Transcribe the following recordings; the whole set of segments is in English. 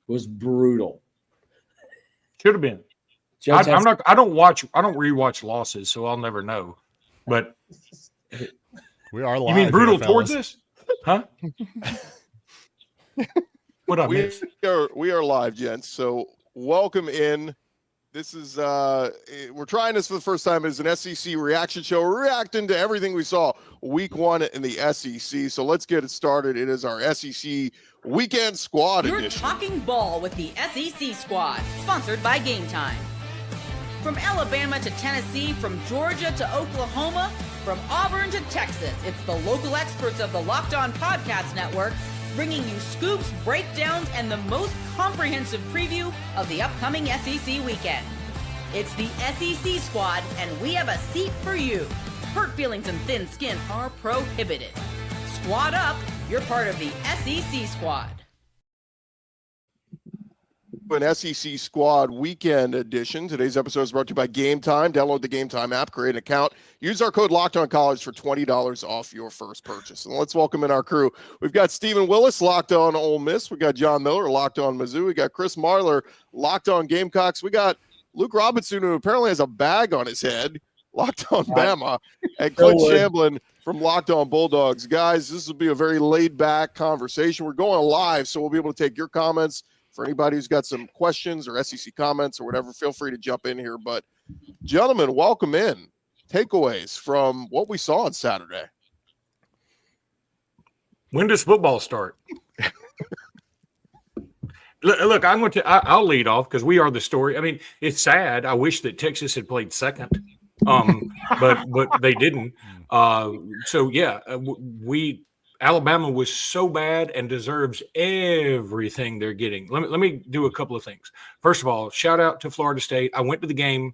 was brutal. Should have been. I don't rewatch losses, so I'll never know. But we are live. You mean brutal here, towards us? Huh? What I miss? We are live, gents. So welcome in. This is we're trying this for the first time as an SEC reaction show. We're reacting to everything we saw week 1 in the SEC. So let's get it started. It is our SEC Weekend Squad You're edition. talking ball with the SEC Squad, sponsored by Game Time. From Alabama to Tennessee, from Georgia to Oklahoma, from Auburn to Texas, it's the local experts of the Locked On Podcast Network bringing you scoops, breakdowns, and the most comprehensive preview of the upcoming SEC weekend. It's the SEC Squad, and we have a seat for you. Hurt feelings and thin skin are prohibited. Squad up, you're part of the SEC Squad. An SEC Squad Weekend Edition. Today's episode is brought to you by Game Time. Download the Game Time app, create an account, use our code LOCKEDONCollege for $20 off your first purchase. And let's welcome in our crew. We've got Stephen Willis, Locked On Ole Miss. We got John Miller, Locked On Mizzou. We got Chris Marler, Locked On Gamecocks. We got Luke Robinson, who apparently has a bag on his head, Locked On Bama, and Clint Shamblin from Locked On Bulldogs. Guys, this will be a very laid-back conversation. We're going live, so we'll be able to take your comments. For anybody who's got some questions or SEC comments or whatever, feel free to jump in here. But, gentlemen, welcome in. Takeaways from what we saw on Saturday. When does football start? Look, I'll lead off because we are the story. I mean, it's sad. I wish that Texas had played second, but they didn't. Alabama was so bad and deserves everything they're getting. Let me do a couple of things. First of all, shout out to Florida State. I went to the game.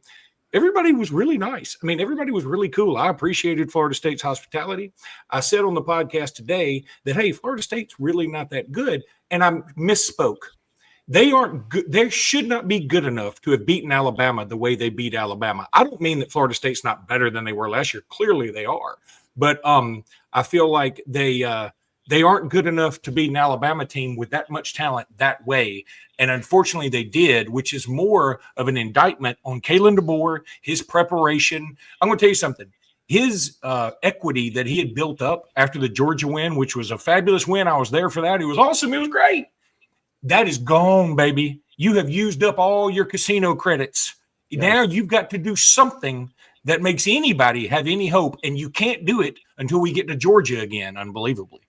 Everybody was really nice. I mean, everybody was really cool. I appreciated Florida State's hospitality. I said on the podcast today that, hey, Florida State's really not that good, and I misspoke. They aren't good. They should not be good enough to have beaten Alabama the way they beat Alabama. I don't mean that Florida State's not better than they were last year. Clearly they are. But I feel like they aren't good enough to beat an Alabama team with that much talent that way. And unfortunately they did, which is more of an indictment on Kalen DeBoer, his preparation. I'm going to tell you something. His equity that he had built up after the Georgia win, which was a fabulous win. I was there for that. It was awesome. It was great. That is gone, baby. You have used up all your casino credits. Yeah. Now you've got to do something that makes anybody have any hope, and you can't do it until we get to Georgia again, unbelievably.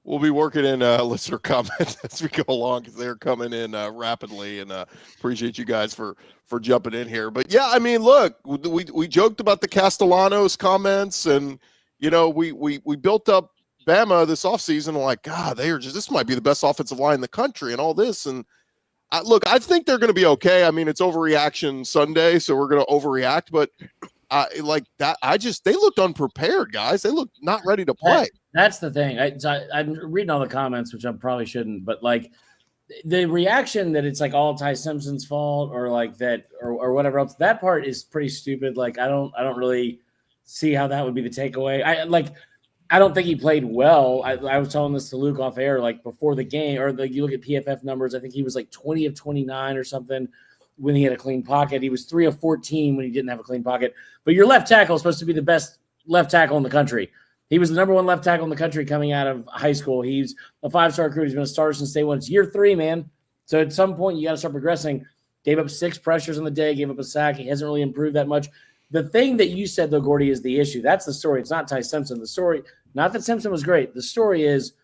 We'll be working in listener comments as we go along because they're coming in rapidly, and appreciate you guys for jumping in here. But, yeah, I mean, look, we joked about the Castellanos comments, and, you know, we built up Bama this offseason, like, God, this might be the best offensive line in the country and all this, and look, I think they're going to be okay. I mean, it's overreaction Sunday, so we're going to overreact. But they looked unprepared, guys. They looked not ready to play. That's the thing. I'm reading all the comments, which I probably shouldn't. But like the reaction that it's like all Ty Simpson's fault or like that or whatever else. That part is pretty stupid. Like I don't really see how that would be the takeaway. I don't think he played well. I was telling this to Luke off air, like before the game, or you look at PFF numbers. I think he was like 20 of 29 or something when he had a clean pocket. He was 3 of 14 when he didn't have a clean pocket. But your left tackle is supposed to be the best left tackle in the country. He was the number 1 left tackle in the country coming out of high school. He's a 5-star recruit. He's been a starter since day 1. It's year 3, man. So at some point you got to start progressing. Gave up 6 pressures on the day, gave up a sack. He hasn't really improved that much. The thing that you said, though, Gordy, is the issue. That's the story. It's not Ty Simpson. The story, not that Simpson was great. The story is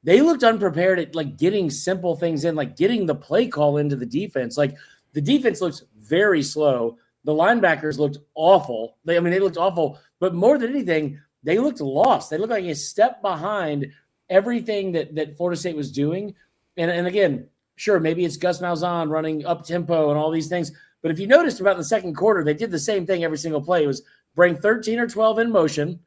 they looked unprepared at, like, getting simple things in, like getting the play call into the defense. Like, the defense looks very slow. The linebackers looked awful. They looked awful. But more than anything, they looked lost. They looked like a step behind everything that Florida State was doing. And again, sure, maybe it's Gus Malzahn running up-tempo and all these things. But if you noticed about the second quarter, they did the same thing every single play. It was bring 13 or 12 in motion,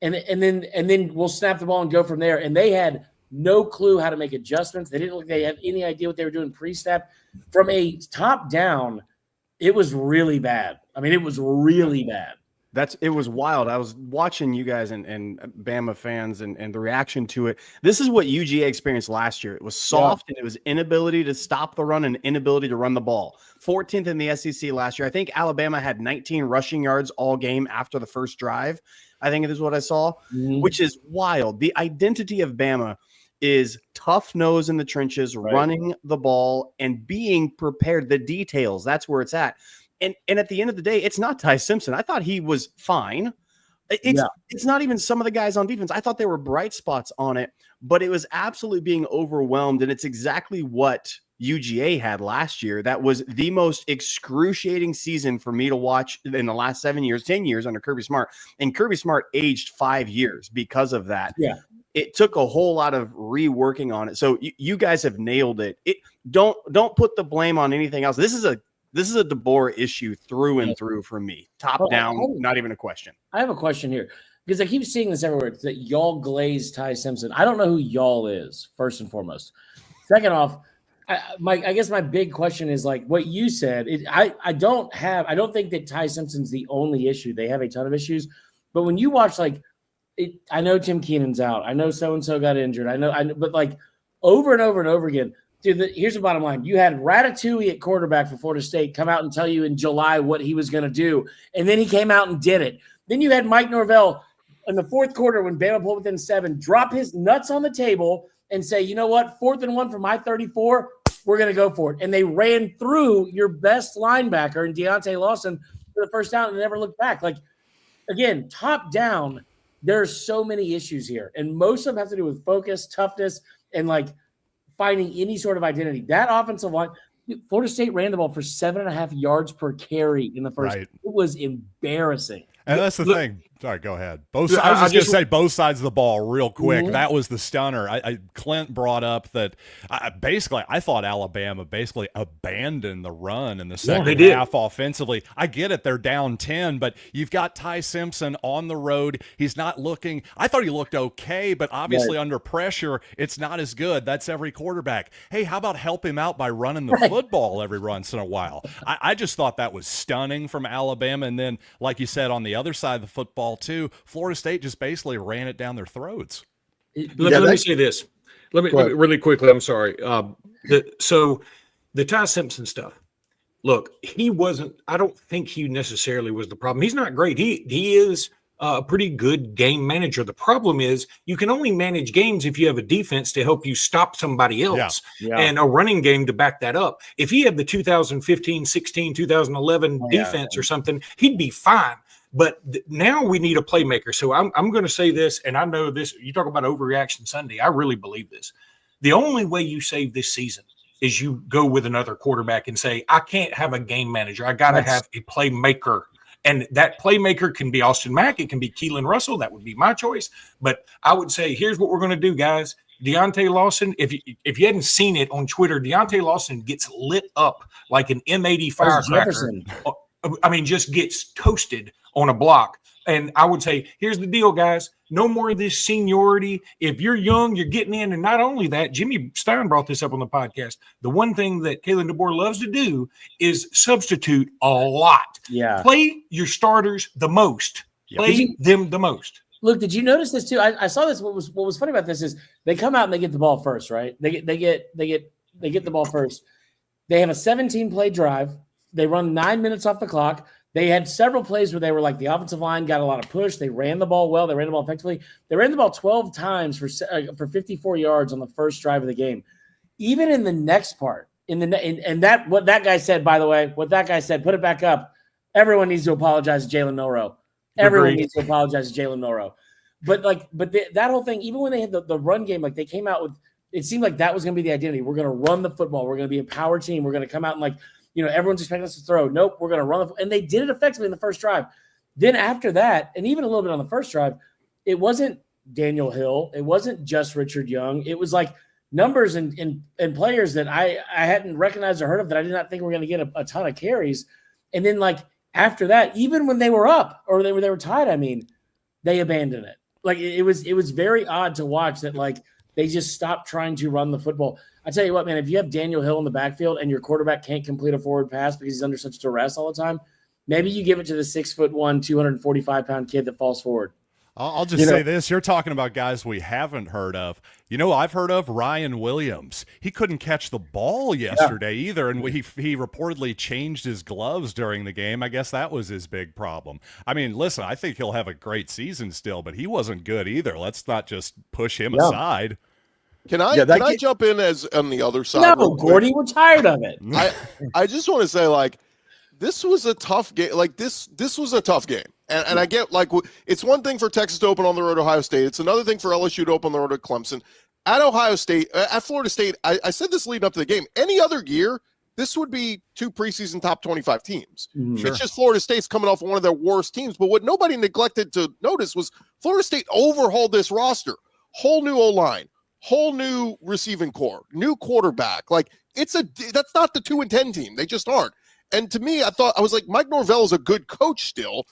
and then we'll snap the ball and go from there. And they had no clue how to make adjustments. They didn't look they had any idea what they were doing pre-snap. From a top down, it was really bad. I mean, it was really bad. It was wild. I was watching you guys and Bama fans and the reaction to it. This is what UGA experienced last year. It was soft and it was inability to stop the run and inability to run the ball. 14th in the SEC last year. I think Alabama had 19 rushing yards all game after the first drive. I think it is what I saw, which is wild. The identity of Bama is tough nose in the trenches, running the ball and being prepared. The details, that's where it's at. And at the end of the day, it's not Ty Simpson. I thought he was fine. It's not even some of the guys on defense. I thought there were bright spots on it, but it was absolutely being overwhelmed. And it's exactly what UGA had last year. That was the most excruciating season for me to watch in the last 10 years under Kirby Smart. And Kirby Smart aged 5 years because of that. Yeah. It took a whole lot of reworking on it. So you guys have nailed it. Don't put the blame on anything else. This is a DeBoer issue through and through for me. Top down, not even a question. I have a question here because I keep seeing this everywhere. It's that y'all glaze Ty Simpson. I don't know who y'all is, first and foremost. Second off, I guess my big question is like what you said. I don't think that Ty Simpson's the only issue. They have a ton of issues. But when you watch I know Tim Keenan's out. I know so-and-so got injured. I know, but like over and over and over again, dude, here's the bottom line. You had Ratatouille at quarterback for Florida State come out and tell you in July what he was going to do, and then he came out and did it. Then you had Mike Norvell in the fourth quarter when Bama pulled within 7, drop his nuts on the table and say, you know what, 4th and 1 from my 34, we're going to go for it. And they ran through your best linebacker in Deontay Lawson for the first down and never looked back. Like, again, top down, there's so many issues here, and most of them have to do with focus, toughness, and like finding any sort of identity. That offensive line, Florida State ran the ball for 7.5 yards per carry in the first. It was embarrassing. And that's the thing. Sorry, go ahead. I was just going to say both sides of the ball real quick. That was the stunner. Clint brought up that I thought Alabama basically abandoned the run in the second half offensively. I get it. They're down 10, but you've got Ty Simpson on the road. He's not looking – I thought he looked okay, but obviously under pressure, it's not as good. That's every quarterback. Hey, how about help him out by running the football every once in a while? I just thought that was stunning from Alabama. And then, like you said, on the other side of the football, too, Florida State just basically ran it down their throats. Let me say this. Let me really quickly. I'm sorry. So the Ty Simpson stuff. Look, he wasn't. I don't think he necessarily was the problem. He's not great. He is a pretty good game manager. The problem is you can only manage games if you have a defense to help you stop somebody else and a running game to back that up. If he had the 2015, 16, 2011 defense or something, he'd be fine. But now we need a playmaker. So I'm going to say this, and I know this. You talk about overreaction Sunday. I really believe this. The only way you save this season is you go with another quarterback and say, I can't have a game manager. I got to have a playmaker. And that playmaker can be Austin Mack. It can be Keelan Russell. That would be my choice. But I would say, here's what we're going to do, guys. Deontay Lawson, if you hadn't seen it on Twitter, Deontay Lawson gets lit up like an M80 firecracker. I mean, just gets toasted on a block. And I would say, here's the deal, guys. No more of this seniority. If you're young, you're getting in. And not only that, Jimmy Stein brought this up on the podcast. The one thing that Kalen DeBoer loves to do is substitute a lot. Yeah. Play your starters the most. Play them the most. Look, did you notice this too? I saw this. What was funny about this is they come out and they get the ball first, right? They get the ball first. They have a 17-play drive. They run 9 minutes off the clock. They had several plays where they were like the offensive line got a lot of push. They ran the ball well. They ran the ball effectively. They ran the ball 12 times for 54 yards on the first drive of the game. Even in the next part, what that guy said, by the way, put it back up. Everyone needs to apologize to Jalen Milroe. Everyone needs to apologize to Jalen Milroe. But that whole thing, even when they had the run game, like they came out with, it seemed like that was going to be the identity. We're going to run the football. We're going to be a power team. We're going to come out and like, everyone's expecting us to throw. Nope, we're going to run. And they did it effectively in the first drive. Then after that, and even a little bit on the first drive, it wasn't Daniel Hill. It wasn't just Richard Young. It was like numbers and players that I hadn't recognized or heard of that I did not think were going to get a ton of carries. And then like after that, even when they were up or they were tied, I mean, they abandoned it. Like it was very odd to watch that like they just stopped trying to run the football. I tell you what, man, if you have Daniel Hill in the backfield and your quarterback can't complete a forward pass because he's under such duress all the time, Maybe you give it to the 6'1", 245-pound kid that falls forward. I'll just say this. You're talking about guys we haven't heard of. I've heard of Ryan Williams. He couldn't catch the ball yesterday either, and he reportedly changed his gloves during the game. I guess that was his big problem. I mean, listen, I think he'll have a great season still, but he wasn't good either. Let's not just push him aside. Can I jump in as on the other side? No, Gordy, we're tired of it. I just want to say, like, this was a tough game. Like, this was a tough game. And I get, like, it's one thing for Texas to open on the road to Ohio State. It's another thing for LSU to open on the road to Clemson. At Ohio State, at Florida State, I said this leading up to the game. Any other year, this would be 2 preseason top 25 teams. Sure. It's just Florida State's coming off one of their worst teams. But what nobody neglected to notice was Florida State overhauled this roster. Whole new O-line, whole new receiving core, new quarterback. Like, that's not the 2-10 team. They just aren't. And to me, I was like, Mike Norvell is a good coach still.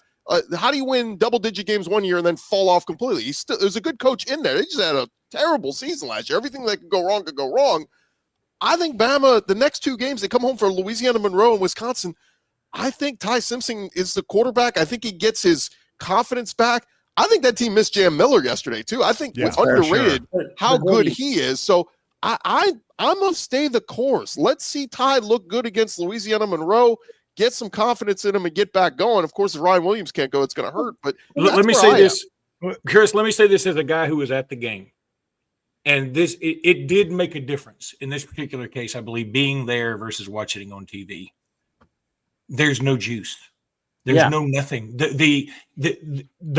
How do you win double-digit games one year and then fall off completely? There's a good coach in there. They just had a terrible season last year. Everything that could go wrong. I think Bama, the next 2 games, they come home for Louisiana Monroe and Wisconsin. I think Ty Simpson is the quarterback. I think he gets his confidence back. I think that team missed Jam Miller yesterday, too. I think it's underrated how good he is. So I'm going to stay the course. Let's see Ty look good against Louisiana Monroe. Get some confidence in him and get back going. Of course, if Ryan Williams can't go, it's going to hurt. But let me say this, Chris. Let me say this as a guy who was at the game, and it did make a difference in this particular case. I believe being there versus watching on TV. There's no juice. There's no nothing. The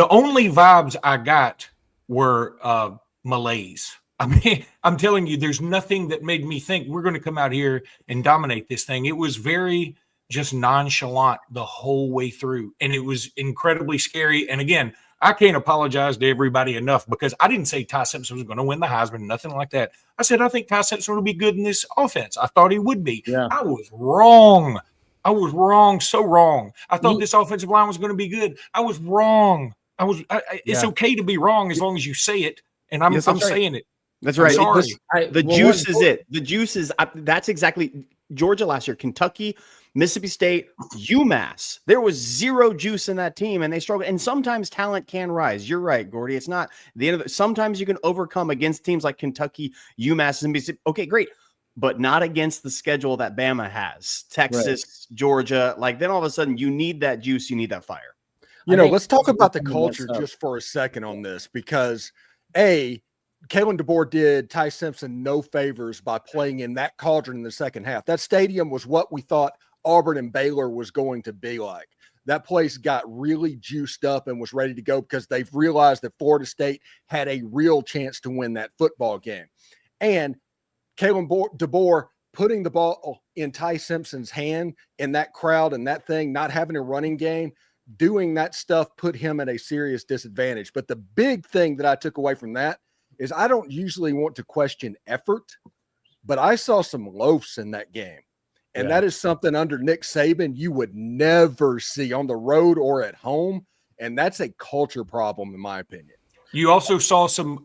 only vibes I got were malaise. I mean, I'm telling you, there's nothing that made me think we're going to come out here and dominate this thing. It was very just nonchalant the whole way through. And it was incredibly scary. And again, I can't apologize to everybody enough because I didn't say Ty Simpson was going to win the Heisman, nothing like that. I said, I think Ty Simpson will be good in this offense. I thought he would be. Yeah. I was wrong. So wrong. I thought this offensive line was going to be good. I was wrong. It's okay to be wrong as long as you say it. And I'm saying it. That's right. The juice is it. The juice is that's exactly Georgia last year, Kentucky, Mississippi State, UMass. There was zero juice in that team, and they struggled. And sometimes talent can rise. You're right, Gordy. It's not the end of it. Sometimes you can overcome against teams like Kentucky, UMass, and Mississippi. Okay, great. But not against the schedule that Bama has. Texas, Georgia. Like, then all of a sudden you need that juice. You need that fire. Let's talk about the culture just for a second on this because, Kalen DeBoer did Ty Simpson no favors by playing in that cauldron in the second half. That stadium was what we thought Auburn and Baylor was going to be like. That place got really juiced up and was ready to go because they've realized that Florida State had a real chance to win that football game. And Kalen DeBoer putting the ball in Ty Simpson's hand in that crowd and that thing, not having a running game, doing that stuff put him at a serious disadvantage. But the big thing that I took away from that is I don't usually want to question effort, but I saw some loafs in that game. And that is something under Nick Saban you would never see on the road or at home. And that's a culture problem, in my opinion. You also saw some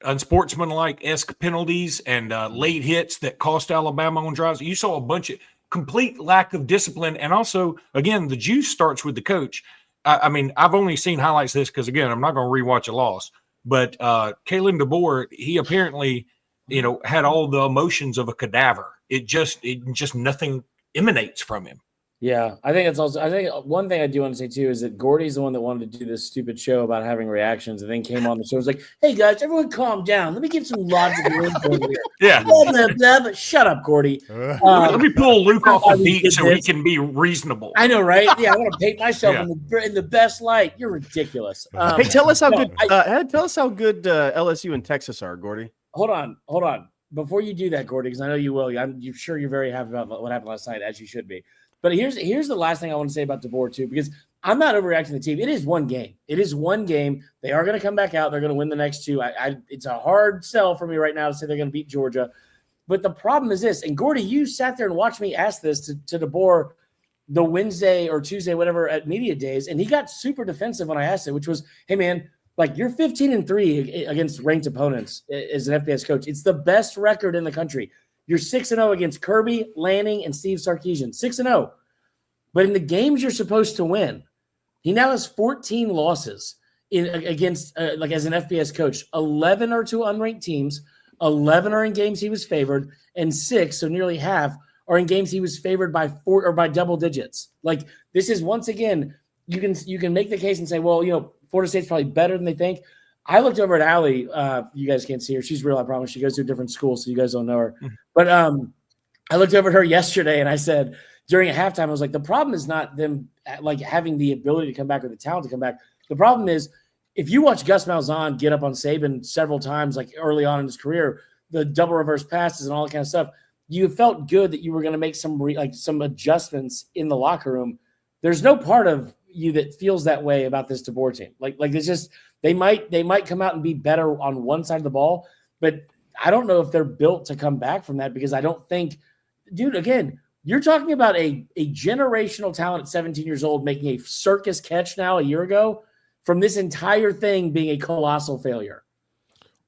unsportsmanlike-esque penalties and late hits that cost Alabama on drives. You saw a bunch of complete lack of discipline. And also, again, the juice starts with the coach. I mean, I've only seen highlights of this because, again, I'm not going to rewatch a loss. But Kalen DeBoer, he apparently, had all the emotions of a cadaver. It just nothing emanates from him. Yeah, I think one thing I do want to say too is that Gordy's the one that wanted to do this stupid show about having reactions, and then came on the show. It was like, "Hey guys, everyone, calm down. Let me give some logical input here." Yeah, blah, blah, blah, but shut up, Gordy. Let me pull Luke off the beat so he can be reasonable. I know, right? Yeah, I want to paint myself in the best light. You're ridiculous. Hey, tell us how good. Tell us how good LSU and Texas are, Gordy. Hold on. Before you do that, Gordy, because I know you will. I'm sure you're very happy about what happened last night, as you should be. But here's the last thing I want to say about DeBoer, too, because I'm not overreacting the team. It is one game. They are going to come back out. They're going to win the next 2. It's a hard sell for me right now to say they're going to beat Georgia. But the problem is this, and Gordy, you sat there and watched me ask this to DeBoer the Wednesday or Tuesday, whatever, at media days, and he got super defensive when I asked it, which was, hey, man, like, you're 15-3 against ranked opponents as an FBS coach. It's the best record in the country. You're 6-0 against Kirby, Lanning, and Steve Sarkisian. 6-0. But in the games you're supposed to win, he now has 14 losses against as an FBS coach. 11 are to unranked teams, 11 are in games he was favored, and 6, so nearly half, are in games he was favored by 4 or by double digits. Like, this is, once again, you can make the case and say, well, Florida State's probably better than they think. I looked over at Allie. You guys can't see her. She's real, I promise. She goes to a different school, so you guys don't know her. Mm-hmm. But I looked over at her yesterday, and I said during a halftime, I was like, the problem is not them having the ability to come back or the talent to come back. The problem is, if you watch Gus Malzahn get up on Saban several times, like early on in his career, the double reverse passes and all that kind of stuff, you felt good that you were going to make some adjustments in the locker room. There's no part of you that feels that way about this DeBoer team. Like it's just they might come out and be better on one side of the ball, but I don't know if they're built to come back from that, because I don't think, dude, again, you're talking about a generational talent at 17 years old making a circus catch now a year ago from this entire thing being a colossal failure.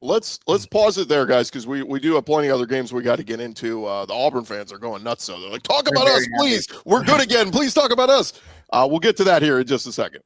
Let's pause it there, guys, because we do have plenty of other games we got to get into. The Auburn fans are going nuts, so they're like, talk about us, please. We're good again. Please talk about us. We'll get to that here in just a second.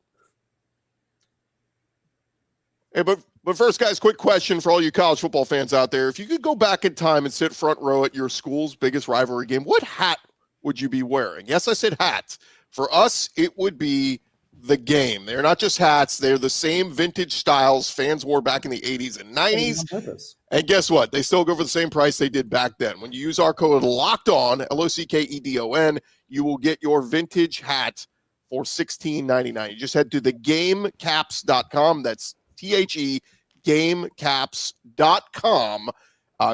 Hey, but first, guys, quick question for all you college football fans out there. If you could go back in time and sit front row at your school's biggest rivalry game, what hat would you be wearing? Yes, I said hat. For us, it would be the game. They're not just hats. They're the same vintage styles fans wore back in the 80s and 90s. And guess what? They still go for the same price they did back then. When you use our code LOCKEDON, LOCKEDON, you will get your vintage hat for $16.99. You just head to thegamecaps.com. That's THE gamecaps.com.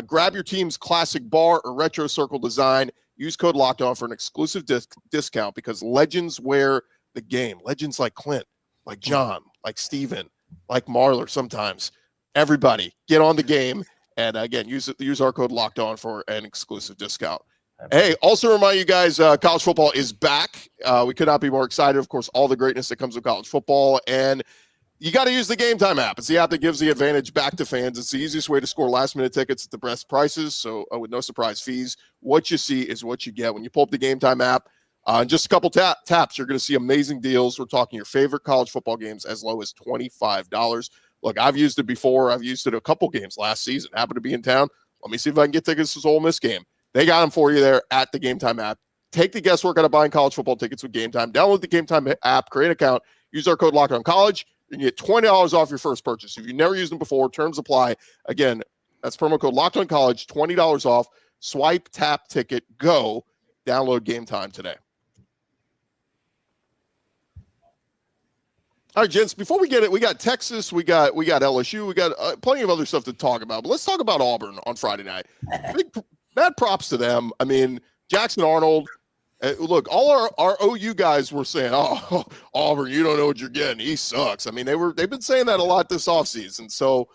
Grab your team's classic bar or retro circle design. Use code LOCKEDON for an exclusive discount, because legends wear the game. Legends like Clint, like John, like Steven, like Marler sometimes. Everybody, get on the game. And again, use our code LOCKEDON for an exclusive discount. Hey, also remind you guys, college football is back. We could not be more excited. Of course, all the greatness that comes with college football. And you got to use the Game Time app. It's the app that gives the advantage back to fans. It's the easiest way to score last-minute tickets at the best prices, so with no surprise fees. What you see is what you get. When you pull up the Game Time app, in just a couple taps, you're going to see amazing deals. We're talking your favorite college football games as low as $25. Look, I've used it before. I've used it a couple games last season. Happened to be in town. Let me see if I can get tickets to this Ole Miss game. They got them for you there at the Game Time app. Take the guesswork out of buying college football tickets with Game Time. Download the Game Time app, create an account, use our code LOCKEDONCollege, and you get $20 off your first purchase. If you've never used them before, terms apply. Again, that's promo code LOCKEDONCollege, $20 off. Swipe, tap, ticket, go. Download Game Time today. All right, gents, before we get it, we got Texas, we got LSU, we got plenty of other stuff to talk about. But let's talk about Auburn on Friday night. Bad props to them. I mean, Jackson Arnold, look, all our OU guys were saying, oh, Auburn, you don't know what you're getting. He sucks. I mean, they've been saying that a lot this offseason. So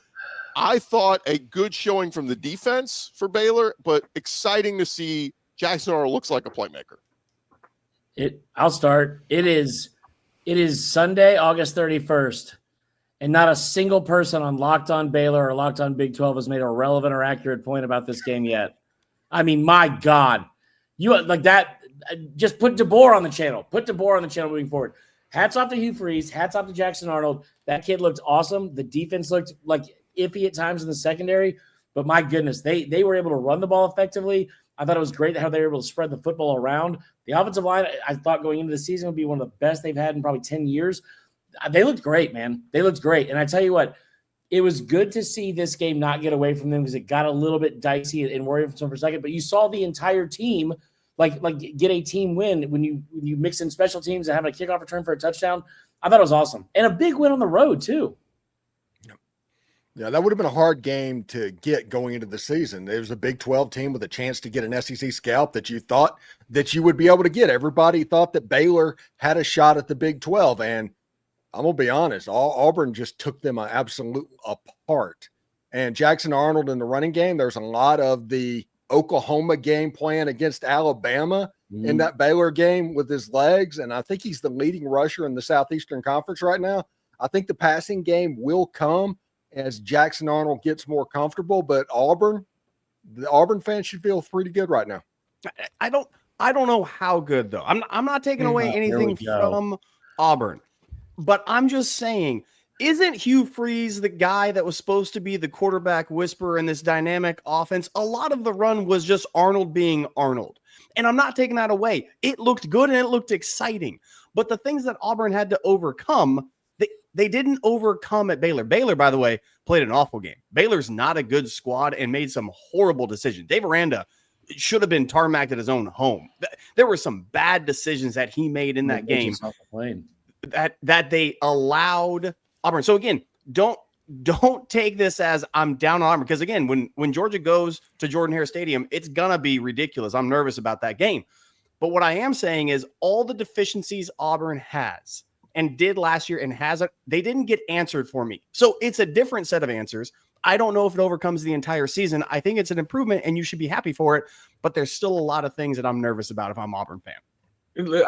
I thought a good showing from the defense for Baylor, but exciting to see Jackson Arnold looks like a playmaker. I'll start. It is Sunday, August 31st, and not a single person on Locked On Baylor or Locked On Big 12 has made a relevant or accurate point about this game yet. I mean, my God. You like that? Just put DeBoer on the channel. Put DeBoer on the channel moving forward. Hats off to Hugh Freeze. Hats off to Jackson Arnold. That kid looked awesome. The defense looked like iffy at times in the secondary, but my goodness, they were able to run the ball effectively. I thought it was great how they were able to spread the football around. The offensive line, I thought going into the season would be one of the best they've had in probably 10 years. They looked great, man. They looked great. And I tell you what, it was good to see this game not get away from them, because it got a little bit dicey and worried for a second. But you saw the entire team like get a team win when you mix in special teams and having a kickoff return for a touchdown. I thought it was awesome. And a big win on the road too. Yeah, that would have been a hard game to get going into the season. There was a Big 12 team with a chance to get an SEC scalp that you thought that you would be able to get. Everybody thought that Baylor had a shot at the Big 12, and I'm going to be honest, Auburn just took them absolute apart. And Jackson Arnold in the running game, there's a lot of the Oklahoma game plan against Alabama in that Baylor game with his legs, and I think he's the leading rusher in the Southeastern Conference right now. I think the passing game will come as Jackson Arnold gets more comfortable, but the Auburn fans should feel pretty good right now. I don't know how good though. I'm not taking away anything from Auburn, but I'm just saying, isn't Hugh Freeze the guy that was supposed to be the quarterback whisperer in this dynamic offense? A lot of the run was just Arnold being Arnold. And I'm not taking that away. It looked good and it looked exciting. But the things that Auburn had to overcome, they didn't overcome at Baylor. Baylor, by the way, played an awful game. Baylor's not a good squad and made some horrible decisions. Dave Aranda should have been tarmacked at his own home. There were some bad decisions that he made in that game that they allowed Auburn. So again, don't take this as I'm down on Auburn, because again, when Georgia goes to Jordan-Hare Stadium, it's gonna be ridiculous. I'm nervous about that game. But what I am saying is all the deficiencies Auburn has and did last year and they didn't get answered for me. So it's a different set of answers. I don't know if it overcomes the entire season. I think it's an improvement and you should be happy for it, but there's still a lot of things that I'm nervous about if I'm an Auburn fan.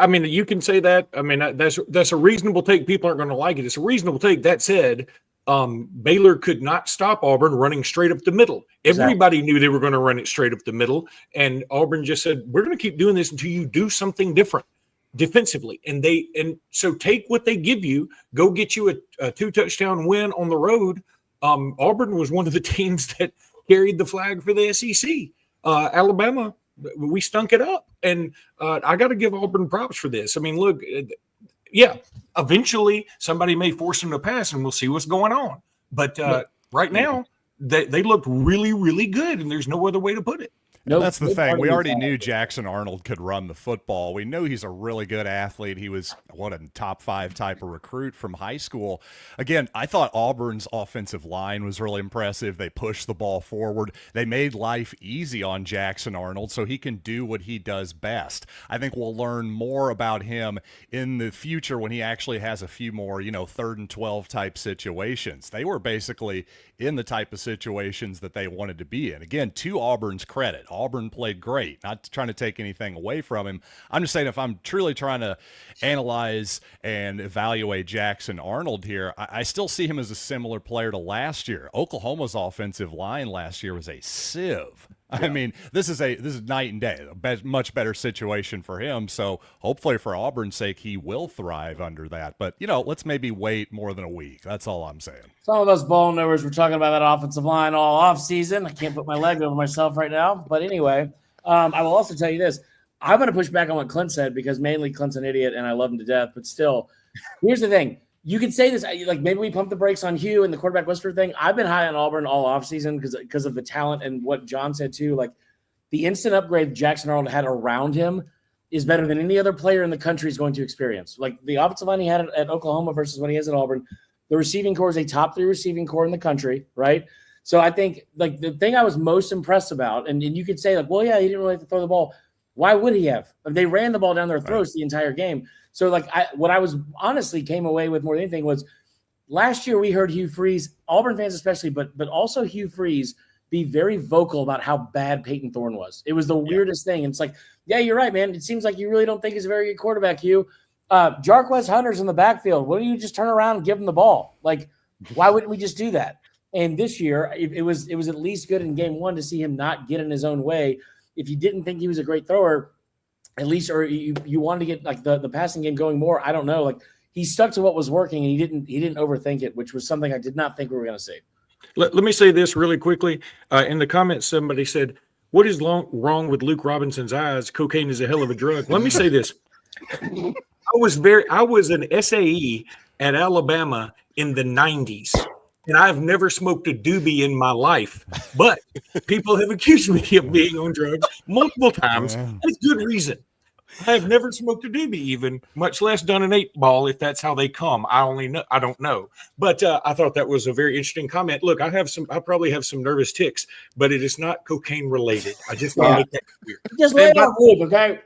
I mean, you can say that. I mean, that's a reasonable take. People aren't going to like it. It's a reasonable take. That said, Baylor could not stop Auburn running straight up the middle. Everybody knew they were going to run it straight up the middle, and Auburn just said, we're going to keep doing this until you do something different defensively. And so take what they give you, go get you a 2-touchdown win on the road. Auburn was one of the teams that carried the flag for the SEC. Alabama, we stunk it up. And I got to give Auburn props for this. I mean, look, yeah, eventually somebody may force them to pass and we'll see what's going on. But right now, they look really, really good, and there's no other way to put it. Nope. That's the thing. We already knew Jackson Arnold could run the football. We know he's a really good athlete. He was a top 5 type of recruit from high school. Again, I thought Auburn's offensive line was really impressive. They pushed the ball forward. They made life easy on Jackson Arnold so he can do what he does best. I think we'll learn more about him in the future when he actually has a few more, 3rd and 12 type situations. They were basically in the type of situations that they wanted to be in. Again, to Auburn's credit, Auburn played great. Not trying to take anything away from him. I'm just saying, if I'm truly trying to analyze and evaluate Jackson Arnold here, I still see him as a similar player to last year. Oklahoma's offensive line last year was a sieve. I mean, this is night and day. A much better situation for him. So hopefully for Auburn's sake, he will thrive under that. But, let's maybe wait more than a week. That's all I'm saying. Some of us ball knowers were talking about that offensive line all off season. I can't put my leg over myself right now. But anyway, I will also tell you this. I'm going to push back on what Clint said, because mainly Clint's an idiot and I love him to death. But still, here's the thing. You could say this, like maybe we pump the brakes on Hugh and the quarterback whisperer thing. I've been high on Auburn all offseason because of the talent, and what John said too. Like the instant upgrade Jackson Arnold had around him is better than any other player in the country is going to experience. Like the offensive line he had at Oklahoma versus what he has at Auburn. The receiving core is a top 3 receiving core in the country, right? So I think like the thing I was most impressed about, and you could say like, well, yeah, he didn't really have to throw the ball. Why would he have? They ran the ball down their throats the entire game. So, like, what I was honestly came away with more than anything was last year we heard Hugh Freeze, Auburn fans especially, but also Hugh Freeze be very vocal about how bad Peyton Thorne was. It was the weirdest thing. And it's like, yeah, you're right, man. It seems like you really don't think he's a very good quarterback, Hugh. Jarquez Hunter's in the backfield. Why don't you just turn around and give him the ball? Like, why wouldn't we just do that? And this year, it was at least good in game 1 to see him not get in his own way. If you didn't think he was a great thrower, at least, or you wanted to get like the passing game going more, I don't know. Like he stuck to what was working and he didn't overthink it, which was something I did not think we were going to see. Let me say this really quickly. In the comments, somebody said, "What is wrong with Luke Robinson's eyes? Cocaine is a hell of a drug." Let me say this. I was an SAE at Alabama in the 90s. And I've never smoked a doobie in my life, but people have accused me of being on drugs multiple times. With good reason. I have never smoked a doobie, even much less done an 8-ball. If that's how they come, I don't know. But I thought that was a very interesting comment. Look, I probably have some nervous tics, but it is not cocaine related. I just want to make that clear. Just lay it off, Luke, okay?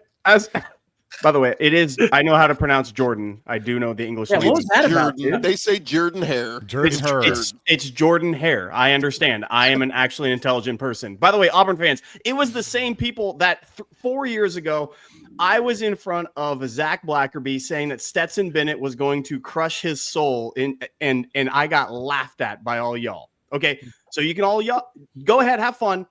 By the way, it is. I know how to pronounce Jordan. I do know the English. Yeah, what was that about, dude? They say Jordan-Hare. It's Jordan-Hare. I understand. I am actually an intelligent person. By the way, Auburn fans, it was the same people that 4 years ago, I was in front of Zach Blackerby saying that Stetson Bennett was going to crush his soul, and I got laughed at by all y'all. Okay, so you can all y'all go ahead, have fun.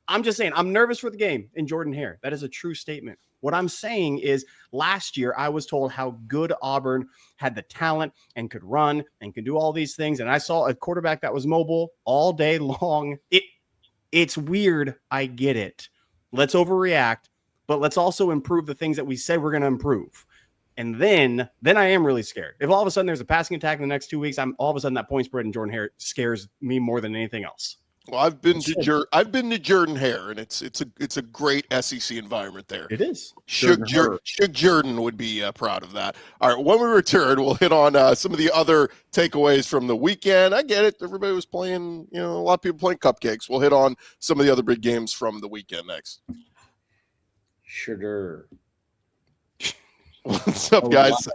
I'm just saying, I'm nervous for the game in Jordan Hare. That is a true statement. What I'm saying is last year I was told how good Auburn had the talent and could run and could do all these things. And I saw a quarterback that was mobile all day long. It's weird. I get it. Let's overreact, but let's also improve the things that we said we're going to improve. And then I am really scared. If all of a sudden there's a passing attack in the next 2 weeks, I'm all of a sudden that point spread in Jordan Hare scares me more than anything else. Well, I've been to Jordan Hare, and it's a great SEC environment there. It is. Shug Jordan would be proud of that. All right, when we return, we'll hit on some of the other takeaways from the weekend. I get it. Everybody was playing, a lot of people playing cupcakes. We'll hit on some of the other big games from the weekend next. Sure. What's up, guys?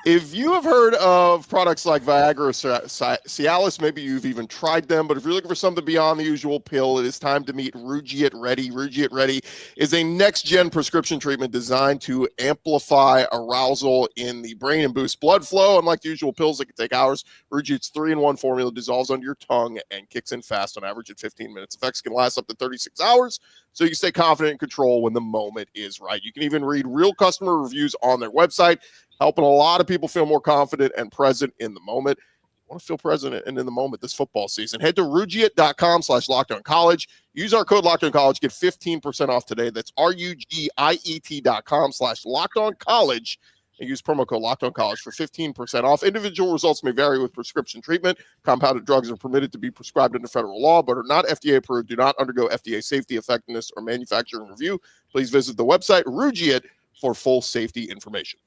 If you have heard of products like Viagra or Cialis, maybe you've even tried them, but if you're looking for something beyond the usual pill, it is time to meet Rugiet Ready. Rugiet Ready is a next-gen prescription treatment designed to amplify arousal in the brain and boost blood flow. Unlike the usual pills that can take hours, Rugiet's 3-in-1 formula dissolves under your tongue and kicks in fast, on average at 15 minutes. Effects can last up to 36 hours, so you can stay confident and control when the moment is right. You can even read real customer reviews on their website, helping a lot of people feel more confident and present in the moment. You want to feel present and in the moment this football season. Head to Rugiet.com/LockedOnCollege. Use our code LockedOnCollege. Get 15% off today. That's RUGIET.com/LockedOnCollege. And use promo code LockedOnCollege for 15% off. Individual results may vary with prescription treatment. Compounded drugs are permitted to be prescribed under federal law, but are not FDA approved. Do not undergo FDA safety, effectiveness, or manufacturing review. Please visit the website Rugiet for full safety information.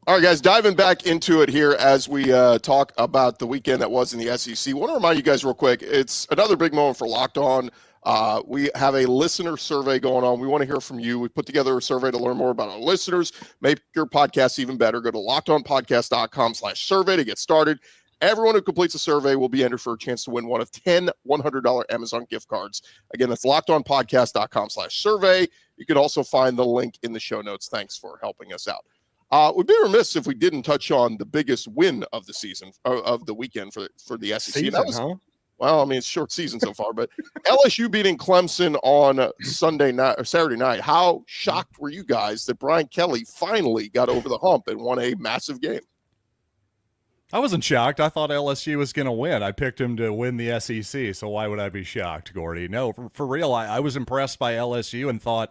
All right, guys, diving back into it here as we talk about the weekend that was in the SEC. I want to remind you guys real quick, it's another big moment for Locked On. We have a listener survey going on. We want to hear from you. We put together a survey to learn more about our listeners, make your podcast even better. Go to lockedonpodcast.com/survey to get started. Everyone who completes the survey will be entered for a chance to win one of 10 $100 Amazon gift cards. Again, that's lockedonpodcast.com/survey. You can also find the link in the show notes. Thanks for helping us out. We'd be remiss if we didn't touch on the biggest win of the season, of the weekend for the SEC. Well, I mean, it's short season so far, but LSU beating Clemson on Sunday night or Saturday night. How shocked were you guys that Brian Kelly finally got over the hump and won a massive game? I wasn't shocked. I thought LSU was going to win. I picked him to win the SEC, so why would I be shocked, Gordy? No, for real, I was impressed by LSU and thought,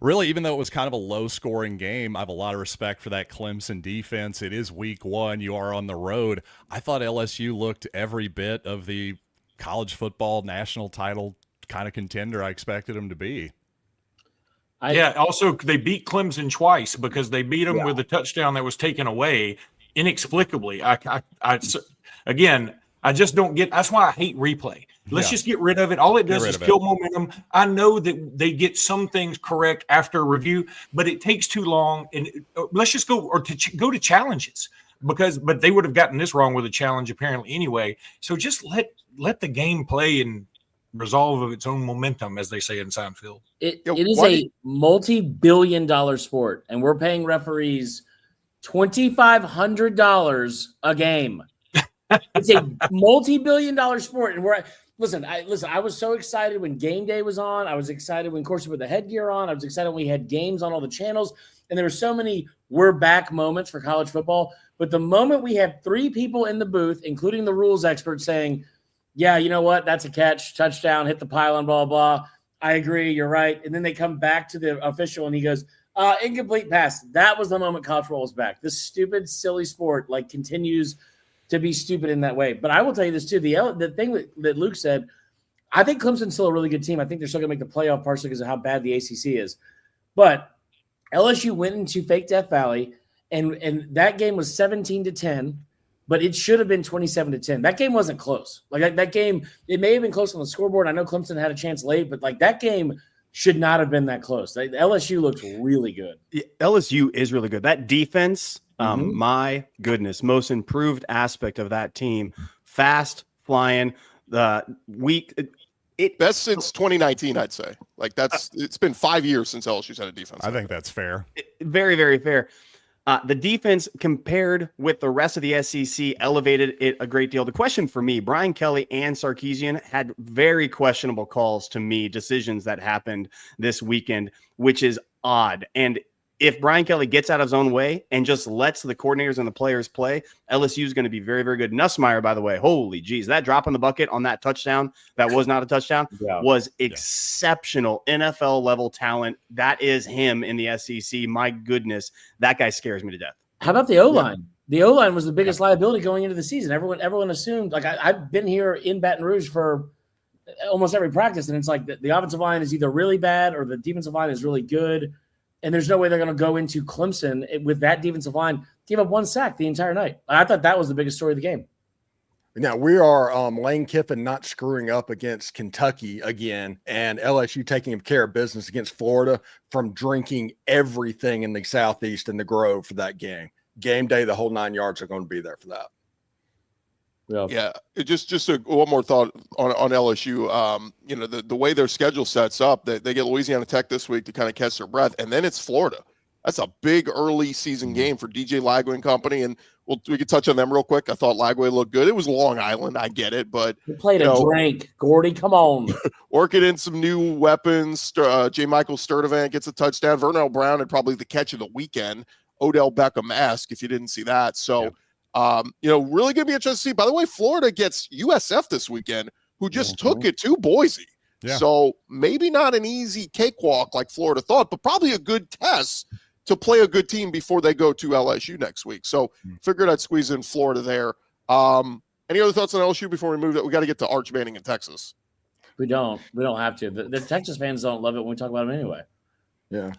really, even though it was kind of a low-scoring game, I have a lot of respect for that Clemson defense. It is week one. You are on the road. I thought LSU looked every bit of the college football national title kind of contender I expected them to be. Also, they beat Clemson twice because they beat them with a touchdown that was taken away inexplicably. Again, I just don't get – that's why I hate replay. Let's just get rid of it. All it does is kill momentum. I know that they get some things correct after review, but it takes too long. And let's just go go to challenges but they would have gotten this wrong with a challenge apparently anyway. So just let the game play and resolve of its own momentum, as they say in Seinfeld. It is a multi-billion-dollar sport, and we're paying referees $2,500 a game. It's a multi-billion-dollar sport, and I was so excited when game day was on. I was excited when Corsi put the headgear on. I was excited when we had games on all the channels, and there were so many we're back moments for college football. But the moment we have three people in the booth, including the rules expert, saying, yeah, you know what, that's a catch, touchdown, hit the pylon, blah, blah, I agree, you're right. And then they come back to the official, and he goes, incomplete pass. That was the moment college football was back. This stupid, silly sport continues to be stupid in that way. But I will tell you this too. The thing that Luke said, I think Clemson's still a really good team. I think they're still going to make the playoff partially because of how bad the ACC is. But LSU went into Fake Death Valley, and that game was 17-10, but it should have been 27-10. That game wasn't close. That game, it may have been close on the scoreboard. I know Clemson had a chance late, but that game should not have been that close. LSU looks really good. Yeah, LSU is really good. That defense, my goodness, most improved aspect of that team. Fast, flying, weak. Best since 2019, I'd say. It's been 5 years since LSU's had a defense. I think that's fair. Very, very fair. The defense, compared with the rest of the SEC, elevated it a great deal. The question for me, Brian Kelly and Sarkisian had very questionable calls to me, decisions that happened this weekend, which is odd. And if Brian Kelly gets out of his own way and just lets the coordinators and the players play, LSU is going to be very, very good. Nussmeier, by the way, holy geez, that drop in the bucket on that touchdown, that was not a touchdown, was exceptional. NFL level talent. That is him in the SEC. My goodness, that guy scares me to death. How about the O-line? The O-line was the biggest liability going into the season. Everyone assumed, like I've been here in Baton Rouge for almost every practice, and it's like the offensive line is either really bad or the defensive line is really good. And there's no way they're going to go into Clemson with that defensive line, give up 1 sack the entire night. I thought that was the biggest story of the game. Now, we are Lane Kiffin not screwing up against Kentucky again, and LSU taking care of business against Florida from drinking everything in the Southeast and the Grove for that game. Game day, the whole 9 yards are going to be there for that. Yeah. Just one more thought on LSU. The way their schedule sets up, they get Louisiana Tech this week to kind of catch their breath, and then it's Florida. That's a big early season game for DJ Lagway and company, and we could touch on them real quick. I thought Lagway looked good. It was Long Island, I get it, but he played a drink. Gordy, come on, working in some new weapons. J. Michael Sturdivant gets a touchdown. Vernell Brown had probably the catch of the weekend. Odell Beckham-esque, if you didn't see that. So. Really going to be interesting to see. By the way, Florida gets USF this weekend, who just took it to Boise. Yeah. So maybe not an easy cakewalk like Florida thought, but probably a good test to play a good team before they go to LSU next week. So figured I'd squeeze in Florida there. Any other thoughts on LSU before we move? We got to get to Arch Manning in Texas. We don't have to. The Texas fans don't love it when we talk about them anyway. Yeah.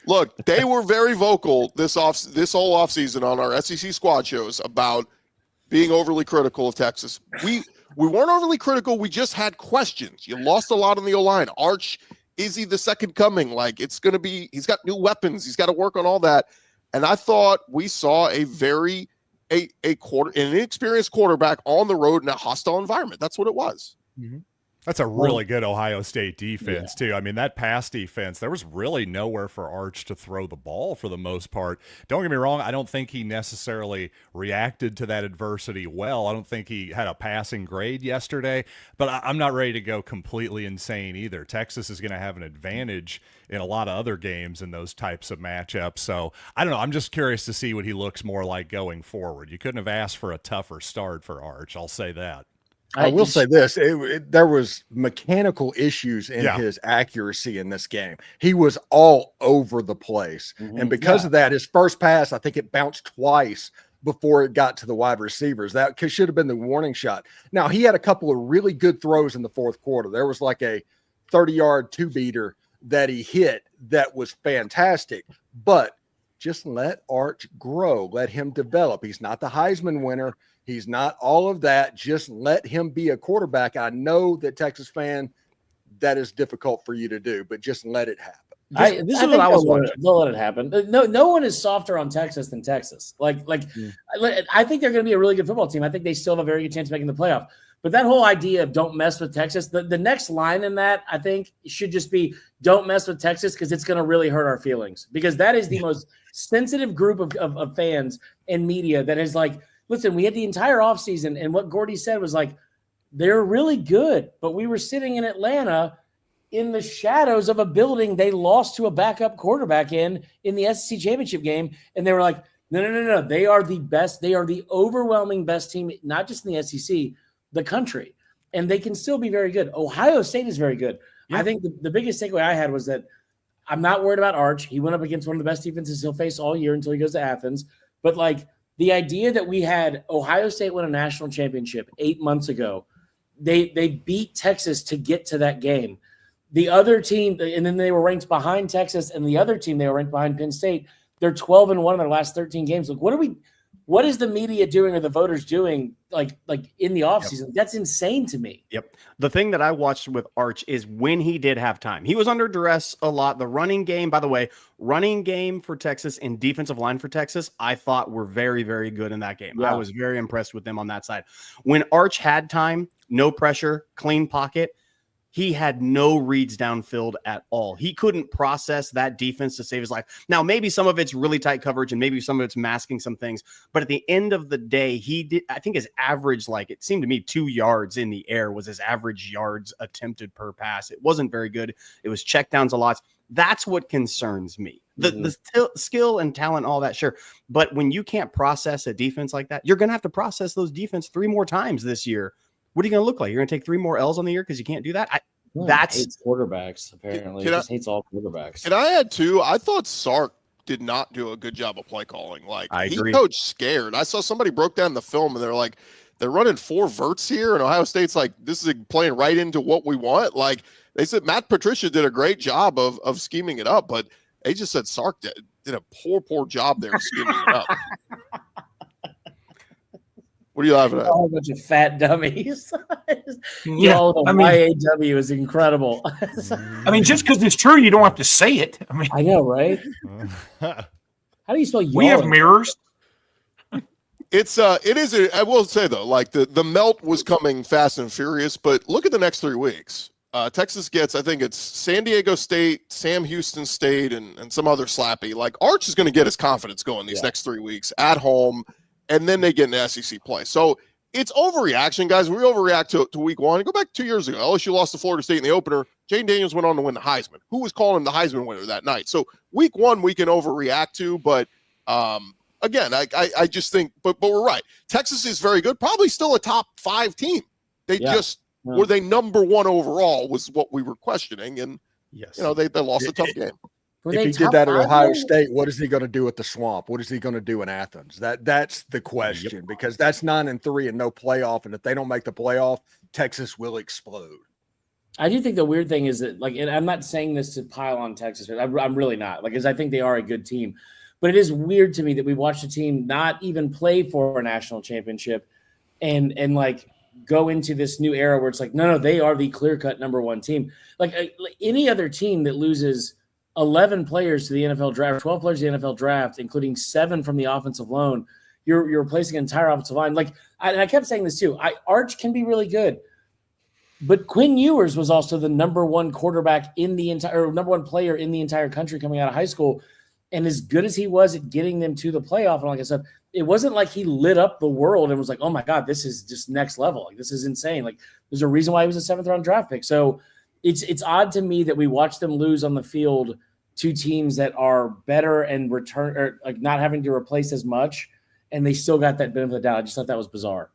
Look, they were very vocal this whole offseason on our SEC squad shows about being overly critical of Texas. We weren't overly critical. We just had questions. You lost a lot on the O-line. Arch, is he the second coming? Like, it's going to be – he's got new weapons. He's got to work on all that. And I thought we saw an inexperienced quarterback on the road in a hostile environment. That's what it was. Mm-hmm. That's a really good Ohio State defense, too. I mean, that pass defense, there was really nowhere for Arch to throw the ball for the most part. Don't get me wrong, I don't think he necessarily reacted to that adversity well. I don't think he had a passing grade yesterday, but I'm not ready to go completely insane either. Texas is going to have an advantage in a lot of other games in those types of matchups. So, I don't know. I'm just curious to see what he looks more like going forward. You couldn't have asked for a tougher start for Arch, I'll say that. I will say this, there was mechanical issues in his accuracy in this game. He was all over the place. Mm-hmm. And because of that, his first pass, I think it bounced twice before it got to the wide receivers. That should have been the warning shot. Now, he had a couple of really good throws in the fourth quarter. There was like a 30-yard two-beater that he hit that was fantastic. But just let Arch grow. Let him develop. He's not the Heisman winner. He's not all of that. Just let him be a quarterback. I know that Texas fan, that is difficult for you to do, but just let it happen. This is what I was wondering. They'll let it happen. No one is softer on Texas than Texas. I think they're going to be a really good football team. I think they still have a very good chance of making the playoff. But that whole idea of don't mess with Texas, the next line in that, I think, should just be don't mess with Texas because it's going to really hurt our feelings. Because that is the most sensitive group of fans and media that is like, listen, we had the entire offseason, and what Gordy said was like, they're really good, but we were sitting in Atlanta in the shadows of a building they lost to a backup quarterback in the SEC championship game, and they were like, no, they are the best. They are the overwhelming best team, not just in the SEC, the country, and they can still be very good. Ohio State is very good. Yeah. I think the biggest takeaway I had was that I'm not worried about Arch. He went up against one of the best defenses he'll face all year until he goes to Athens, but the idea that we had Ohio State win a national championship 8 months ago, they beat Texas to get to that game. The other team, and then they were ranked behind Texas, and the other team, they were ranked behind Penn State. They're 12-1 in their last 13 games. What is the media doing or the voters doing like in the offseason? Yep. That's insane to me. Yep. The thing that I watched with Arch is when he did have time. He was under duress a lot. The running game, by the way, for Texas and defensive line for Texas, I thought were very, very good in that game. Yeah. I was very impressed with them on that side. When Arch had time, no pressure, clean pocket, He had no reads downfield at all. He couldn't process that defense to save his life. Now, maybe some of it's really tight coverage and maybe some of it's masking some things. But at the end of the day, he did, I think his average, like it seemed to me 2 yards in the air was his average yards attempted per pass. It wasn't very good. It was checkdowns a lot. That's what concerns me. The skill and talent, all that, sure. But when you can't process a defense like that, you're going to have to process those defense 3 more times this year. What are you going to look like? You're going to take 3 more L's on the year because you can't do that? That's hates quarterbacks, apparently. He just hates all quarterbacks. And I had 2. I thought Sark did not do a good job of play calling. Like, I agree. He coached scared. I saw somebody broke down the film, and they're like, they're running 4 verts here, and Ohio State's like, this is playing right into what we want. Like, they said Matt Patricia did a great job of scheming it up, but they just said Sark did a poor job there of scheming it up. What are you laughing at? A whole bunch of fat dummies. Yeah, YAW is incredible. I mean, just because it's true, you don't have to say it. I mean, I know, right? How do you spell? We have mirrors. It is. I will say though, like the melt was coming fast and furious. But look at the next 3 weeks. Texas gets, I think it's San Diego State, Sam Houston State, and some other slappy. Like Arch is going to get his confidence going these next 3 weeks at home. And then they get into SEC play. So it's overreaction, guys. We overreact to week 1. Go back 2 years ago. LSU lost to Florida State in the opener. Jaden Daniels went on to win the Heisman. Who was calling him the Heisman winner that night? So week 1 we can overreact to, but again, I just think, but we're right. Texas is very good. Probably still a top 5 team. They were they number 1 overall was what we were questioning, and they lost a tough game. If he did that at Ohio State, what is he going to do at the Swamp? What is he going to do in Athens? That's the question, because that's 9-3 and no playoff. And if they don't make the playoff, Texas will explode. I do think the weird thing is that, like, and I'm not saying this to pile on Texas. I'm really not. Like, because I think they are a good team. But it is weird to me that we watched a team not even play for a national championship and like go into this new era where it's like, no, they are the clear-cut number 1 team. Like any other team that loses 11 players to the NFL draft, 12 players to the NFL draft, including 7 from the offensive line, you're replacing an entire offensive line. Like, I kept saying this too. Arch can be really good, but Quinn Ewers was also the number 1 quarterback in the entire, or number 1 player in the entire country coming out of high school. And as good as he was at getting them to the playoff, and like I said, it wasn't like he lit up the world and was like, oh my God, this is just next level. Like, this is insane. Like, there's a reason why he was a 7th round draft pick. So it's odd to me that we watch them lose on the field to teams that are better and return, or like not having to replace as much, and they still got that benefit of the doubt. I just thought that was bizarre.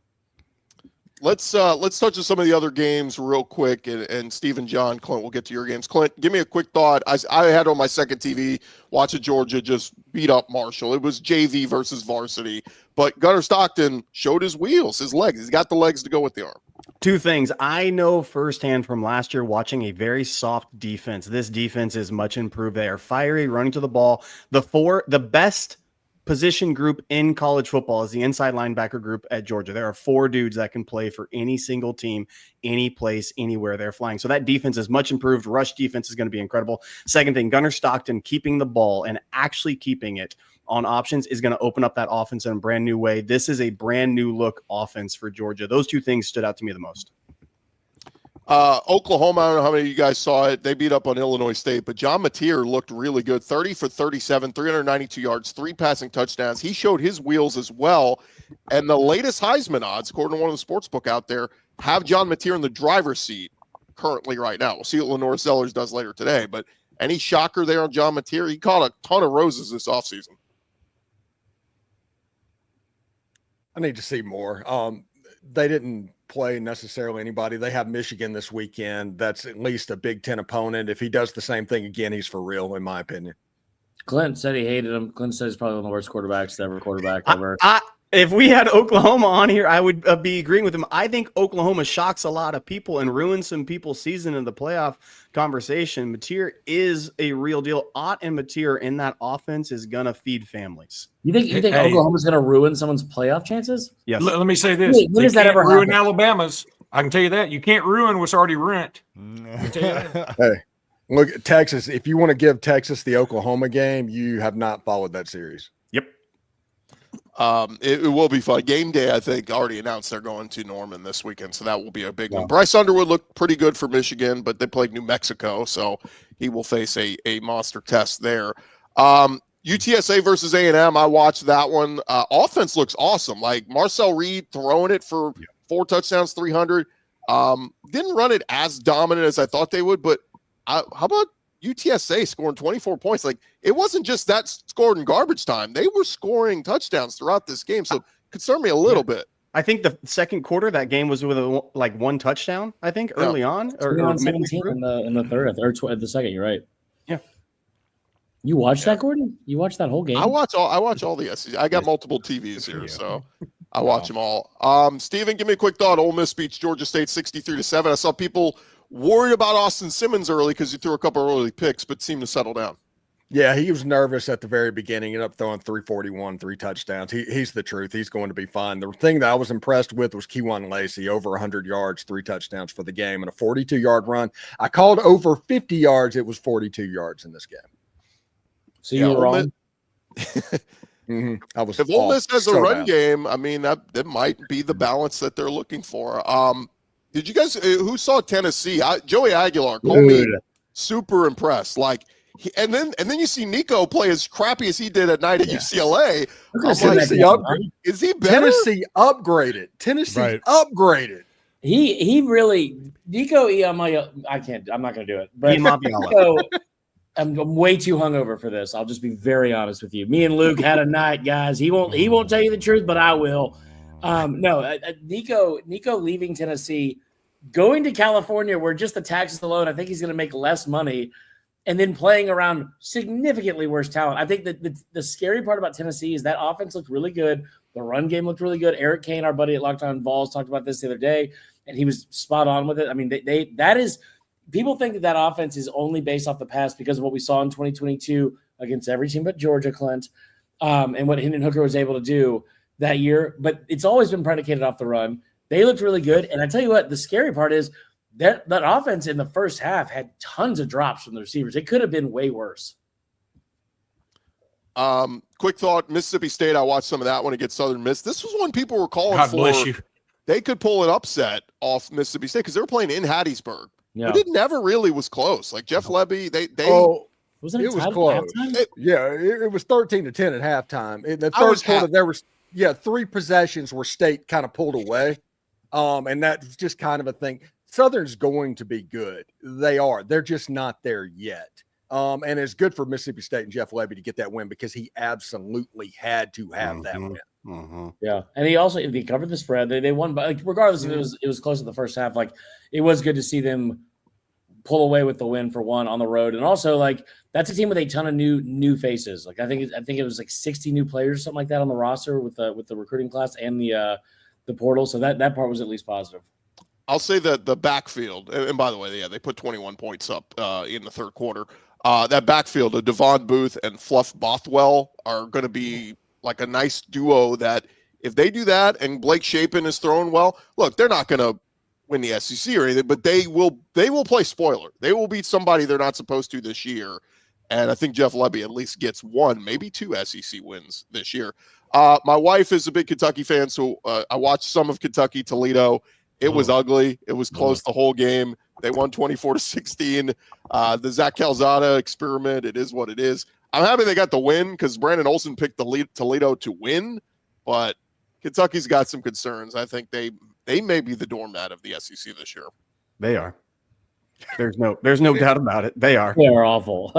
Let's touch on some of the other games real quick, and Steve and John, Clint, we'll get to your games. Clint, give me a quick thought. I had on my second TV watching Georgia just beat up Marshall. It was JV versus varsity, but Gunnar Stockton showed his wheels, his legs. He's got the legs to go with the arm. 2 things. I know firsthand from last year watching a very soft defense. This defense is much improved. They are fiery, running to the ball. The best position group in college football is the inside linebacker group at Georgia. There are 4 dudes that can play for any single team, any place, anywhere they're flying. So that defense is much improved. Rush defense is going to be incredible. Second thing, Gunnar Stockton keeping the ball and actually keeping it on options is going to open up that offense in a brand new way. This is a brand new look offense for Georgia. Those 2 things stood out to me the most. Oklahoma, I don't know how many of you guys saw it. They beat up on Illinois State, but John Mateer looked really good. 30 for 37, 392 yards, 3 passing touchdowns. He showed his wheels as well. And the latest Heisman odds, according to one of the sports book out there, have John Mateer in the driver's seat currently right now. We'll see what Lenore Sellers does later today. But any shocker there on John Mateer? He caught a ton of roses this offseason. I need to see more. They didn't play necessarily anybody. They have Michigan this weekend. That's at least a Big Ten opponent. If he does the same thing again, he's for real, in my opinion. Clint said he hated him. Clint said he's probably one of the worst quarterbacks ever. If we had Oklahoma on here, I would be agreeing with him. I think Oklahoma shocks a lot of people and ruins some people's season in the playoff conversation. Mateer is a real deal. Ott and Mateer in that offense is going to feed families. You think Oklahoma's going to ruin someone's playoff chances? Yes. Let me say this. When does that ever ruin happen? Alabama's. I can tell you that. You can't ruin what's already ruined. Hey, look at Texas. If you want to give Texas the Oklahoma game, you have not followed that series. Yep. It will be fun. Game day, I think, already announced they're going to Norman this weekend, so that will be a big one. Bryce Underwood looked pretty good for Michigan, but they played New Mexico, so he will face a monster test there. UTSA versus A&M, I watched that one. Offense looks awesome. Like Marcel Reed throwing it for 4 touchdowns, 300. Didn't run it as dominant as I thought they would, but how about UTSA scoring 24 points? Like, it wasn't just that scored in garbage time. They were scoring touchdowns throughout this game, so it concerned me a little bit. I think the second quarter, that game was with one touchdown, I think, early on. Or 17 in the third, or the second, you're right. Yeah. You watched that, Gordon? You watched that whole game? I watch all the SEC. I got multiple TVs here, so I watch them all. Steven, give me a quick thought. Ole Miss beats Georgia State 63-7. I saw people worried about Austin Simmons early because he threw a couple early picks, but seemed to settle down. Yeah, he was nervous at the very beginning. Ended up throwing 341, 3 touchdowns. He's the truth. He's going to be fine. The thing that I was impressed with was Kewan Lacey, over 100 yards, 3 touchdowns for the game, and a 42-yard run. I called over 50 yards. It was 42 yards in this game. So you were wrong. I was. If Ole Miss has a run game, I mean, that might be the balance that they're looking for. Did you guys who saw Tennessee? Joey Aguilar, Colby, super impressed. Like, and then you see Nico play as crappy as he did at night at UCLA. Is he better? Tennessee upgraded. Upgraded. He really Nico. I can't. I'm not going to do it. But Nico, I'm way too hungover for this. I'll just be very honest with you. Me and Luke had a night, guys. He won't tell you the truth, but I will. Nico leaving Tennessee, going to California, where just the taxes alone, I think he's going to make less money, and then playing around significantly worse talent. I think that the scary part about Tennessee is that offense looked really good. The run game looked really good. Eric Kane, our buddy at Locked On Vols, talked about this the other day, and he was spot on with it. I mean, that is – people think that offense is only based off the past because of what we saw in 2022 against every team but Georgia, Clint, and what Hendon Hooker was able to do that year. But it's always been predicated off the run. They looked really good. And I tell you what, the scary part is that offense in the first half had tons of drops from the receivers. It could have been way worse. Quick thought, Mississippi State, I watched some of that one against Southern Miss. This was one people were calling God for. Bless you. They could pull an upset off Mississippi State because they were playing in Hattiesburg. Yeah. But it never really was close. Like Jeff Lebby, wasn't it was close. It was 13-10 at halftime. In the third quarter, there was 3 possessions where State kind of pulled away, and that's just kind of a thing. Southern's going to be good. They are. They're just not there yet. And it's good for Mississippi State and Jeff Lebby to get that win because he absolutely had to have that win. Yeah, and he covered the spread. They won, but regardless if it was close in the first half. Like, it was good to see them pull away with the win for one on the road, and also like that's a team with a ton of new faces. Like I think it was like 60 new players or something like that on the roster with the recruiting class and the portal. So that part was at least positive. I'll say that the backfield, and by the way, they put 21 points up in the third quarter. That backfield of Devon Booth and Fluff Bothwell are going to be like a nice duo that if they do that and Blake Shapen is throwing well, look, they're not going to win the SEC or anything, but they will play spoiler. They will beat somebody they're not supposed to this year. And I think Jeff Lebby at least gets 1, maybe 2 SEC wins this year. My wife is a big Kentucky fan, so I watched some of Kentucky Toledo. It was ugly. It was close the whole game. They won 24-16. The Zach Calzada experiment, it is what it is. I'm happy they got the win because Brandon Olson picked Toledo to win, but Kentucky's got some concerns. I think they may be the doormat of the SEC this year. They are. There's no doubt about it. They are. They are awful.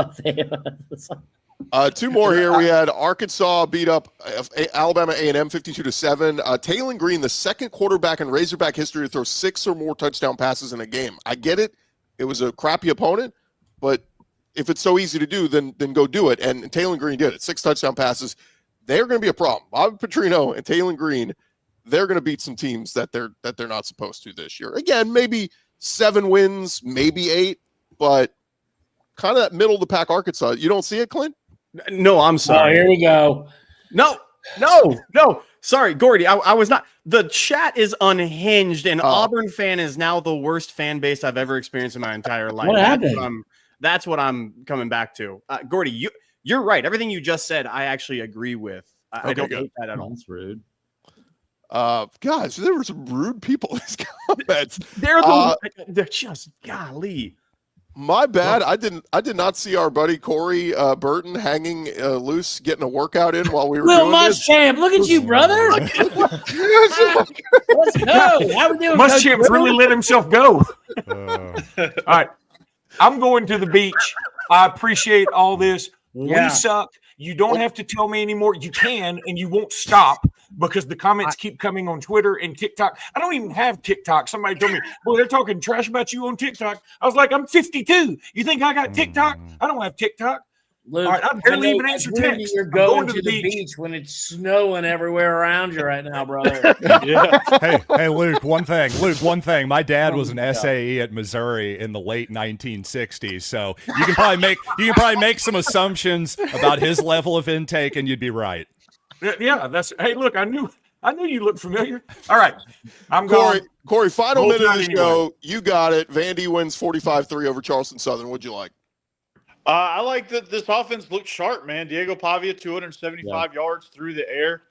2 more here. We had Arkansas beat up Alabama A&M 52-7. Taylon Green, the second quarterback in Razorback history to throw 6 or more touchdown passes in a game. I get it. It was a crappy opponent, but if it's so easy to do, then go do it. And Taylon Green did it. 6 touchdown passes. They're going to be a problem. Bobby Petrino and Taylon Green, they're going to beat some teams that they're not supposed to this year. Again, maybe 7 wins, maybe 8, but kind of that middle of the pack Arkansas. You don't see it, Clint? No, I'm sorry. Oh, here we go. No. Sorry, Gordy. I was not. The chat is unhinged, and Auburn fan is now the worst fan base I've ever experienced in my entire life. What happened? That's what I'm coming back to. Gordy, you're right. Everything you just said, I actually agree with. I don't hate that at all. That's rude. Guys, there were some rude people in these comments. They're just golly. My bad. I did not see our buddy Corey Burton hanging loose, getting a workout in while we were doing this. Muschamp, look at you, brother. Let's go. How we doing? Muschamp's really let himself go. All right. I'm going to the beach. I appreciate all this. We suck. You don't have to tell me anymore. You can, and you won't stop because the comments keep coming on Twitter and TikTok. I don't even have TikTok. Somebody told me, well, they're talking trash about you on TikTok. I was like, I'm 52. You think I got TikTok? I don't have TikTok. Luke, all right, I barely even answer text. You're going to the beach when it's snowing everywhere around you right now, brother. Hey, Luke. One thing. My dad was an SAE at Missouri in the late 1960s, so you can probably make some assumptions about his level of intake, and you'd be right. Yeah, that's. Hey, look, I knew you looked familiar. All right, I'm going. Corey, final minute of the show. You got it. Vandy wins 45-3 over Charleston Southern. What'd you like? I like that this offense looked sharp, man. Diego Pavia, 275 yards through the air.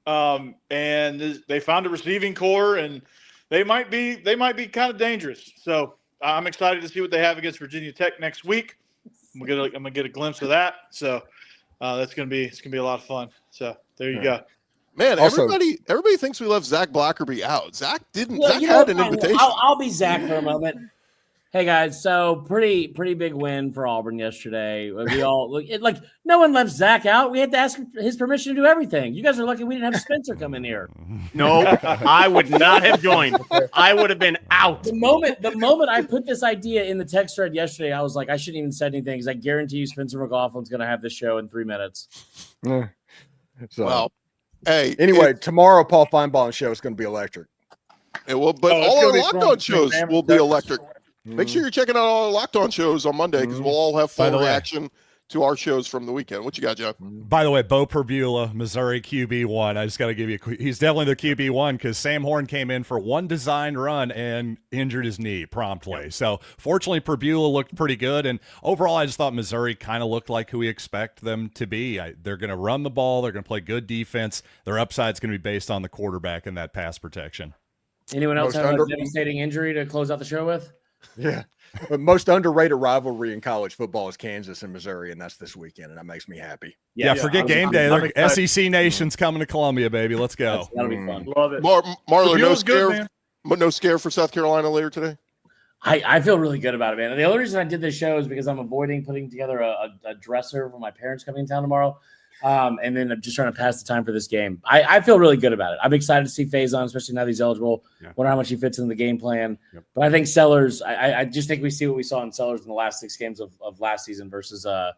And they found a receiving core, and they might be kind of dangerous. So I'm excited to see what they have against Virginia Tech next week. I'm gonna get a glimpse of that. So it's gonna be a lot of fun. So there you go. Man, everybody thinks we left Zach Blackerby out. Zach didn't. Zach had an invitation. I'll be Zach for a moment. Hey guys, so pretty big win for Auburn yesterday. We all no one left Zach out. We had to ask his permission to do everything. You guys are lucky we didn't have Spencer come in here. No, I would not have joined. I would have been out. The moment I put this idea in the text thread yesterday, I was like, I shouldn't even say anything because I guarantee you Spencer McLaughlin's going to have this show in 3 minutes. So, anyway, tomorrow Paul Feinbaum's show is going to be electric. It will, but all our Locked On shows will be electric. Make sure you're checking out all our Locked On shows on Monday because we'll all have full reaction to our shows from the weekend. What you got, Joe? By the way, Bo Perbula, Missouri QB1. I just got to give you he's definitely the QB1 because Sam Horn came in for one designed run and injured his knee promptly. Yep. So fortunately, Perbula looked pretty good. And overall, I just thought Missouri kind of looked like who we expect them to be. They're going to run the ball. They're going to play good defense. Their upside's going to be based on the quarterback and that pass protection. Anyone else have a devastating injury to close out the show with? Yeah. But most underrated rivalry in college football is Kansas and Missouri, and that's this weekend, and that makes me happy. Yeah, forget game day. SEC Nation's coming to Columbia, baby. Let's go. That'll be fun. Love it. Marler, no scare for South Carolina later today? I feel really good about it, man. The only reason I did this show is because I'm avoiding putting together a dresser for my parents coming in town tomorrow. And then I'm just trying to pass the time for this game. I feel really good about it. I'm excited to see Faison, especially now that he's eligible. Yeah. Wonder how much he fits in the game plan. Yep. But I think Sellers, I just think we see what we saw in Sellers in the last 6 games of last season versus what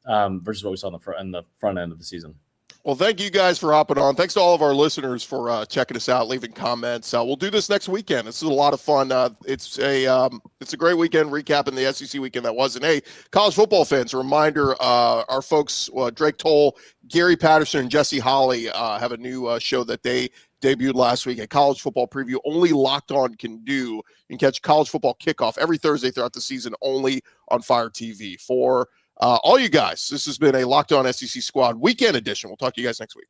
we saw in the front end of the season. Well, thank you guys for hopping on. Thanks to all of our listeners for checking us out, leaving comments. We'll do this next weekend. This is a lot of fun. It's a great weekend recapping the SEC weekend that was. And hey, college football fans, a reminder, our folks, Drake Toll, Gary Patterson, and Jesse Holly have a new show that they debuted last week, a college football preview only Locked On can do. You can catch college football kickoff every Thursday throughout the season only on Fire TV. For all you guys, this has been a Locked On SEC Squad weekend edition. We'll talk to you guys next week.